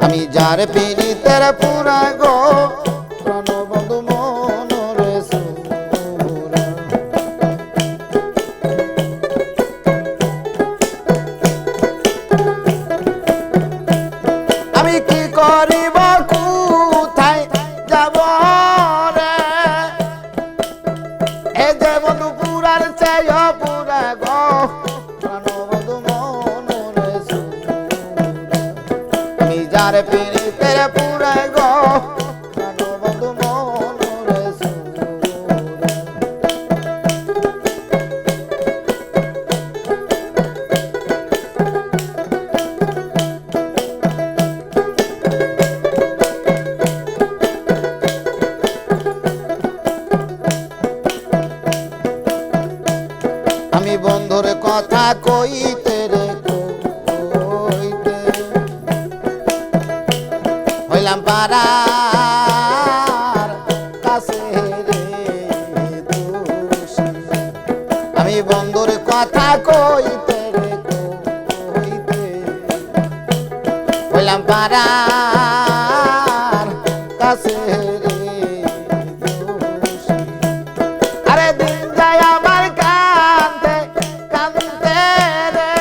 আমি যার পীড়িতের পুরা গো প্রাণবন্ধু মনরে সুরা। আমি কি করিব কোথায় যাব রে, এ যে বন্ধু পুরার চেয়ে পুরা গো প্রাণবন্ধু মনরে সুরা। আমি যার পীড়িতের পুরা গো প্রাণবন্ধু মনরে সুরা। আমি বন্ধুর কথা কইতে রে কইতে হইলাম পাড়ার কাছে রে দোষী। আমি বন্ধুর কথা কইতে রে কইতে হইলাম পাড়ার কাছে রে দোষী। আরে দিন যায় আমার কান্দে কান্দে রে,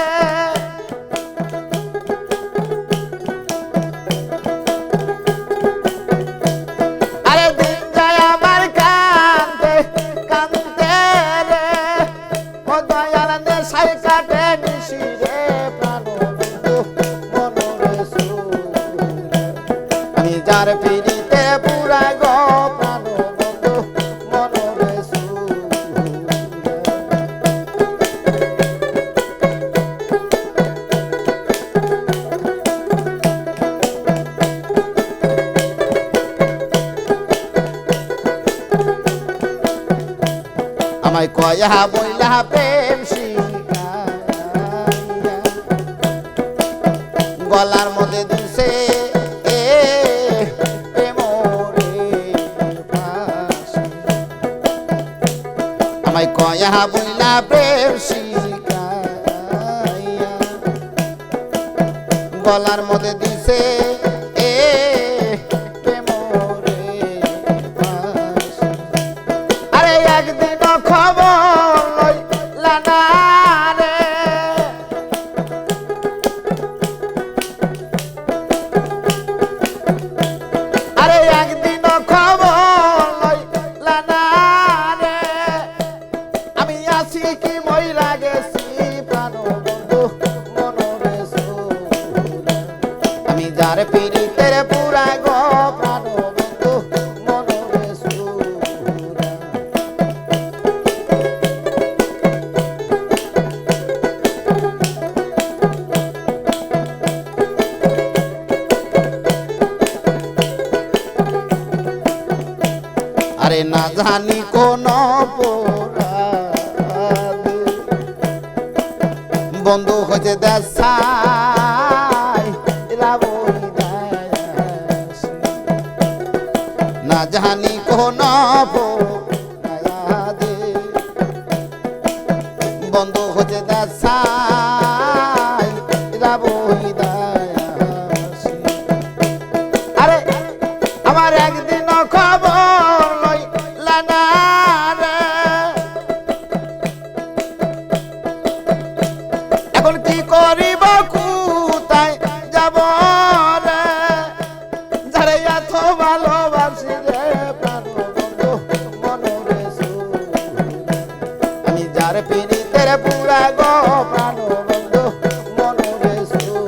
আরে দিন যায় আমার কান্দে কান্দে রে, ও দয়াল নেশায় কাটে নিশি রে প্রাণবন্ধু মনরে সুরা। আমি যার পীড়িতে পুরা গো প্রাণবন্ধু মনরে সুরা। আমায় কয়া বইলা প্রেম শিখাইয়া, গলার মধ্যে দিছে এ প্রেমরে ফাঁসি। আমায় কয়া বইলা প্রেম শিখাইয়া, গলার মধ্যে দিছে এ প্রেমরে ফাঁসি। আরে একদিন খবর লইলা না রে, আরে একদিন খবর লইলা না রে, আমি আছি কি মইরা গেছি প্রাণবন্ধু মনরে সুরা। আমি যার পীড়িতের পুরা গো প্রাণবন্ধু মনরে সুরা। আরে না জানি কোন অপরাধে বন্ধু হতে দেশাই না জানি কোন অপরাধে বন্ধু হতে দেশাই আরে আমার একদিন খবর লইলা না রে, এখন কি করিব কোথায় যাব রে, যারে এত ভালোবাসি রে প্রাণবন্ধু মনরে সুরা। আমি যার পীড়িতের পুরা গো প্রাণবন্ধু মনরে সুরা।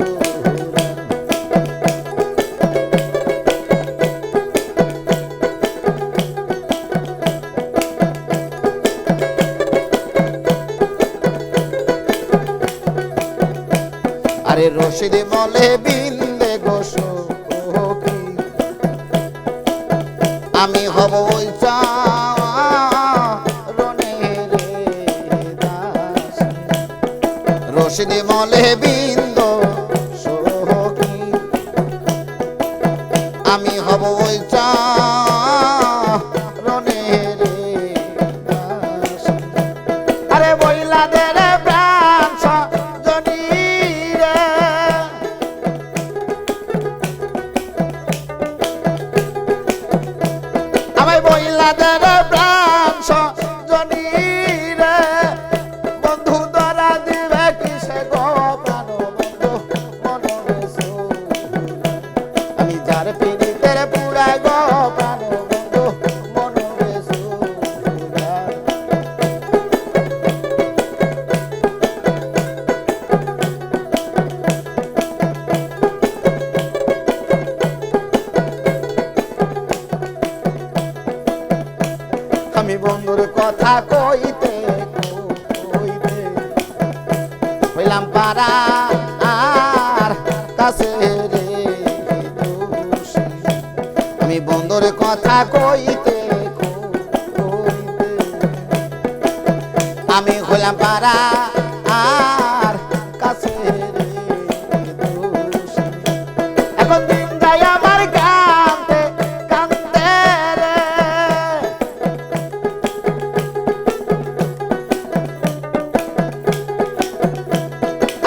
আরে রশিদে বলে বিন্দে গোসো আমি হব ওই চারণের দাস। রশিদে বলে বিন্দ সখী আমি হব ওই চারণের দাস। আরে বইলা দে রে প্রাণ হইলাম পারা আর কাছে রে দোষী। আমি বন্ধুর কথা কইতে আমি হইলাম পারা আর কাছে রে দোষী। এখন দিন যায় আমার কাঁদতে কাঁদতে রে,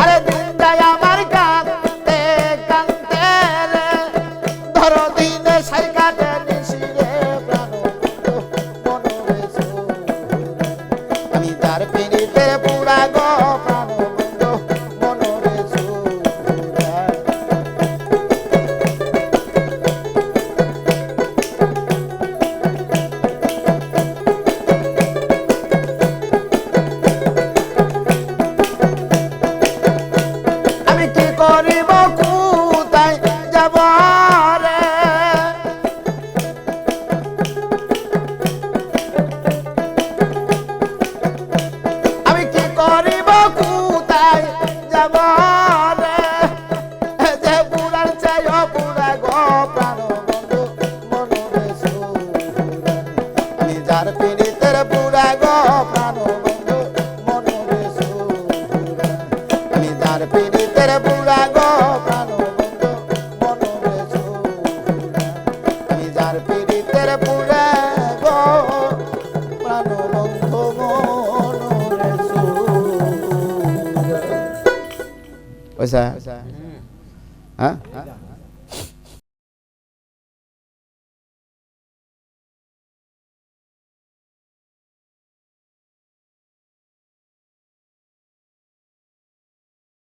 আরে দিন যায় আমার কাঁদতে কাঁদতে রে, ধরো দিনে সাই কাটে নিশি রে প্রাণ মনরে আমি তার পিড়িতে পুরা গো প্রাণ মনরে আমি কি করিব কোথায় যাব রে, আমি কি করিব কোথায় যাব রে, যে বুড়ার চাই বুড়া গো প্রাণ মনরে আমি যার পীড়িতের বুড়া গো প্রাণ মনরে আমি যার পীড়িতের বুড়া গো প্রাণ মনরে আমি যার পীড়িতের বুড়া গো প্রাণ বন্ধু মনরে